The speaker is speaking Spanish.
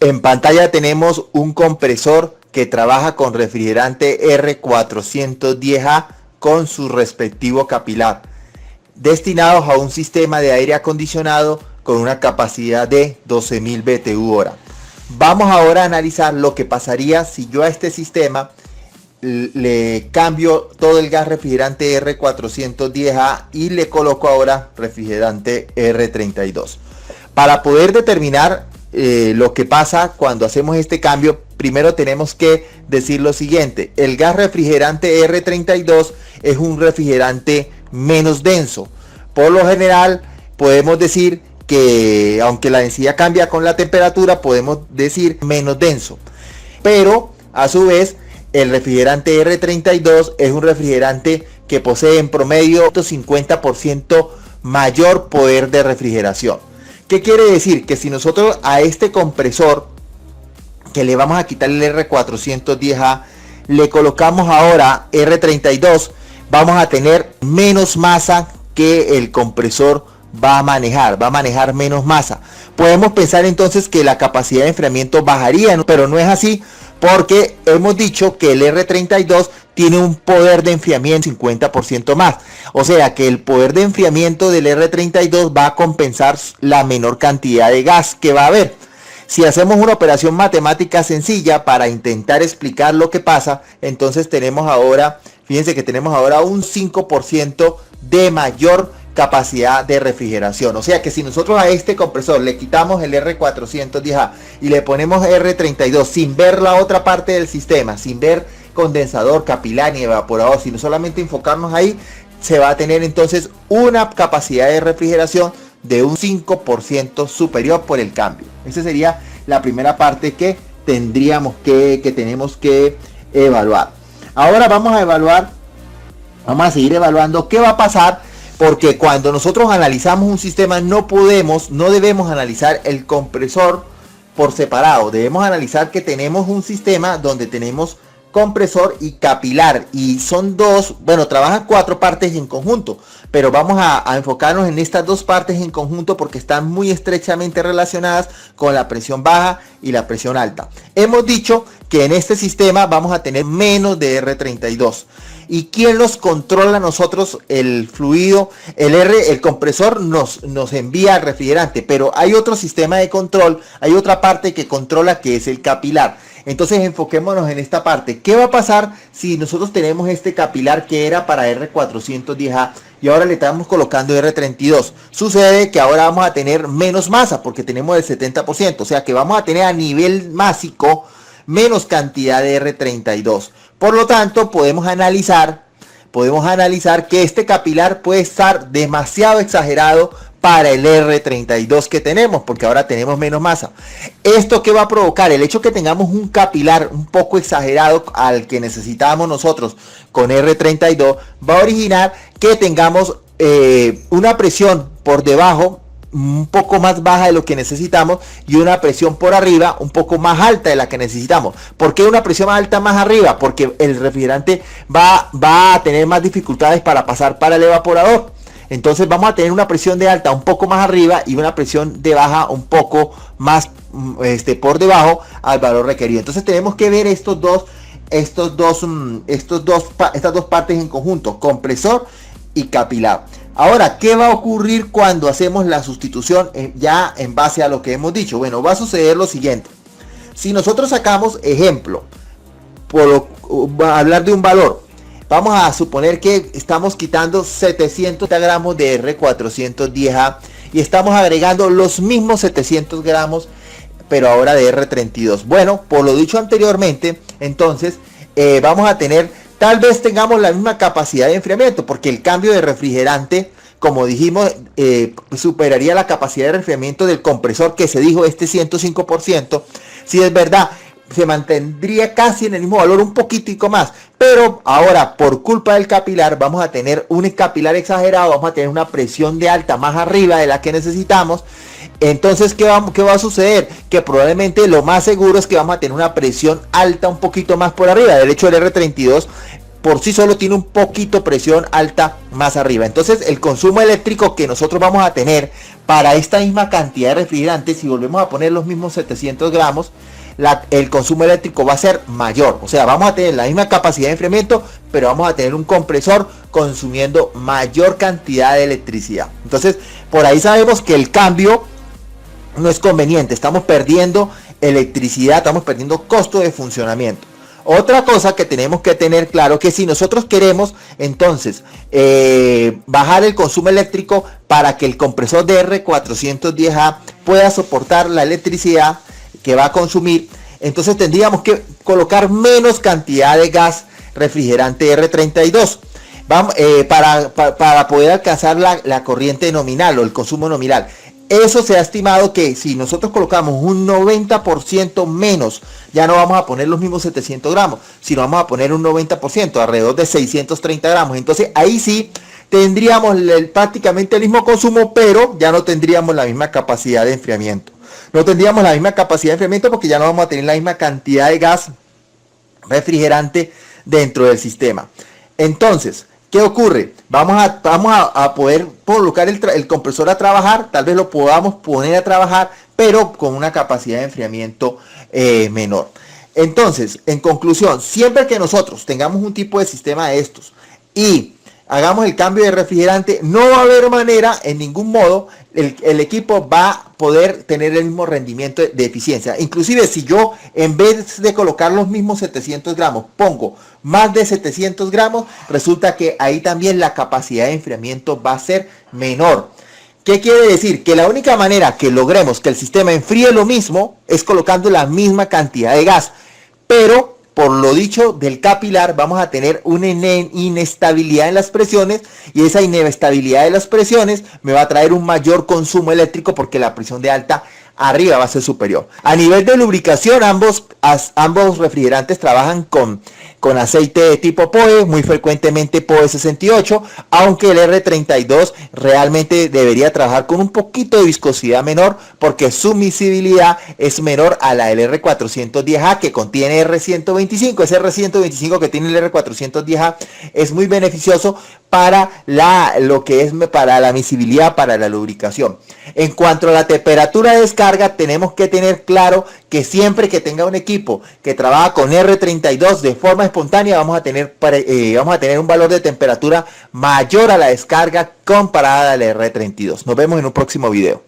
En pantalla tenemos un compresor que trabaja con refrigerante R410A con su respectivo capilar, destinados a un sistema de aire acondicionado con una capacidad de 12.000 BTU hora. Vamos ahora a analizar lo que pasaría si yo a este sistema le cambio todo el gas refrigerante R410A y le coloco ahora refrigerante R32. Para poder determinar lo que pasa cuando hacemos este cambio, primero tenemos que decir lo siguiente: el gas refrigerante R32 es un refrigerante menos denso. Por lo general podemos decir que, aunque la densidad cambia con la temperatura, podemos decir menos denso, pero a su vez el refrigerante R32 es un refrigerante que posee en promedio 50% mayor poder de refrigeración. ¿Qué quiere decir? Que si nosotros a este compresor, que le vamos a quitar el R410A, le colocamos ahora R32, vamos a tener menos masa que el compresor va a manejar menos masa. Podemos pensar entonces que la capacidad de enfriamiento bajaría, pero no es así, porque hemos dicho que el R32 tiene un poder de enfriamiento 50% más. O sea que el poder de enfriamiento del R32 va a compensar la menor cantidad de gas que va a haber. Si hacemos una operación matemática sencilla para intentar explicar lo que pasa, entonces tenemos ahora, fíjense que tenemos ahora un 5% de mayor capacidad de refrigeración. O sea que si nosotros a este compresor le quitamos el R410A y le ponemos R32 sin ver la otra parte del sistema, sin ver condensador, capilar ni evaporador, sino solamente enfocarnos ahí, se va a tener entonces una capacidad de refrigeración de un 5% superior por el cambio. Esa sería la primera parte que tenemos que evaluar. Ahora vamos a seguir evaluando qué va a pasar, porque cuando nosotros analizamos un sistema no debemos analizar el compresor por separado. Debemos analizar que tenemos un sistema donde tenemos compresor y capilar, y son dos, bueno, trabajan cuatro partes en conjunto, pero vamos a enfocarnos en estas dos partes en conjunto porque están muy estrechamente relacionadas con la presión baja y la presión alta. Hemos dicho que en este sistema vamos a tener menos de R32. ¿Y quién los controla a nosotros? El fluido, el compresor nos envía al refrigerante, pero hay otro sistema de control, hay otra parte que controla, que es el capilar. Entonces enfoquémonos en esta parte. ¿Qué va a pasar si nosotros tenemos este capilar que era para R410A y ahora le estamos colocando R32? Sucede que ahora vamos a tener menos masa porque tenemos el 70%, o sea que vamos a tener a nivel másico menos cantidad de R32. Por lo tanto, podemos analizar que este capilar puede estar demasiado exagerado para el R32 que tenemos, porque ahora tenemos menos masa. ¿Esto qué va a provocar? El hecho que tengamos un capilar un poco exagerado al que necesitamos nosotros con R32 va a originar que tengamos una presión por debajo un poco más baja de lo que necesitamos y una presión por arriba un poco más alta de la que necesitamos. ¿Por qué una presión más alta más arriba? Porque el refrigerante va a tener más dificultades para pasar para el evaporador. Entonces vamos a tener una presión de alta un poco más arriba y una presión de baja un poco más por debajo al valor requerido. Entonces tenemos que ver estas dos partes en conjunto, compresor y capilar. Ahora, ¿qué va a ocurrir cuando hacemos la sustitución ya en base a lo que hemos dicho? Bueno, va a suceder lo siguiente. Si nosotros sacamos ejemplo, hablar de un valor, vamos a suponer que estamos quitando 700 gramos de R410A y estamos agregando los mismos 700 gramos, pero ahora de R32. Bueno, por lo dicho anteriormente, entonces vamos a tener, tal vez tengamos la misma capacidad de enfriamiento, porque el cambio de refrigerante, como dijimos, superaría la capacidad de enfriamiento del compresor, que se dijo este 105%. Si es verdad, se mantendría casi en el mismo valor, un poquitico más, pero ahora por culpa del capilar vamos a tener un capilar exagerado, vamos a tener una presión de alta más arriba de la que necesitamos. Entonces, ¿qué va a suceder? Que probablemente lo más seguro es que vamos a tener una presión alta un poquito más por arriba. De hecho, el R32 por sí solo tiene un poquito presión alta más arriba. Entonces el consumo eléctrico que nosotros vamos a tener para esta misma cantidad de refrigerante, si volvemos a poner los mismos 700 gramos, el consumo eléctrico va a ser mayor. O sea, vamos a tener la misma capacidad de enfriamiento, pero vamos a tener un compresor consumiendo mayor cantidad de electricidad. Entonces, por ahí sabemos que el cambio no es conveniente. Estamos perdiendo electricidad, estamos perdiendo costo de funcionamiento. Otra cosa que tenemos que tener claro, que si nosotros queremos entonces bajar el consumo eléctrico para que el compresor de R410A pueda soportar la electricidad que va a consumir, entonces tendríamos que colocar menos cantidad de gas refrigerante R32 para poder alcanzar la corriente nominal o el consumo nominal. Eso se ha estimado que si nosotros colocamos un 90% menos, ya no vamos a poner los mismos 700 gramos, sino vamos a poner un 90%, alrededor de 630 gramos. Entonces ahí sí tendríamos prácticamente el mismo consumo, pero ya no tendríamos la misma capacidad de enfriamiento. No tendríamos la misma capacidad de enfriamiento porque ya no vamos a tener la misma cantidad de gas refrigerante dentro del sistema. Entonces, ¿qué ocurre? Vamos a poder colocar el compresor a trabajar, tal vez lo podamos poner a trabajar, pero con una capacidad de enfriamiento menor. Entonces, en conclusión, siempre que nosotros tengamos un tipo de sistema de estos y hagamos el cambio de refrigerante, no va a haber manera, en ningún modo, el equipo va a poder tener el mismo rendimiento de eficiencia. Inclusive si yo, en vez de colocar los mismos 700 gramos, pongo más de 700 gramos, resulta que ahí también la capacidad de enfriamiento va a ser menor. ¿Qué quiere decir? Que la única manera que logremos que el sistema enfríe lo mismo es colocando la misma cantidad de gas. Pero por lo dicho del capilar, vamos a tener una inestabilidad en las presiones, y esa inestabilidad de las presiones me va a traer un mayor consumo eléctrico porque la presión de alta arriba va a ser superior. A nivel de lubricación, ambos refrigerantes trabajan con aceite de tipo POE, muy frecuentemente POE 68, aunque el R32 realmente debería trabajar con un poquito de viscosidad menor porque su miscibilidad es menor a la del R410A, que contiene R125. Ese R125 que tiene el R410A es muy beneficioso para lo que es para la miscibilidad, para la lubricación. En cuanto a la temperatura de descarga, tenemos que tener claro que siempre que tenga un equipo que trabaja con R32 de forma espontánea, vamos a tener un valor de temperatura mayor a la descarga comparada al R32. Nos vemos en un próximo video.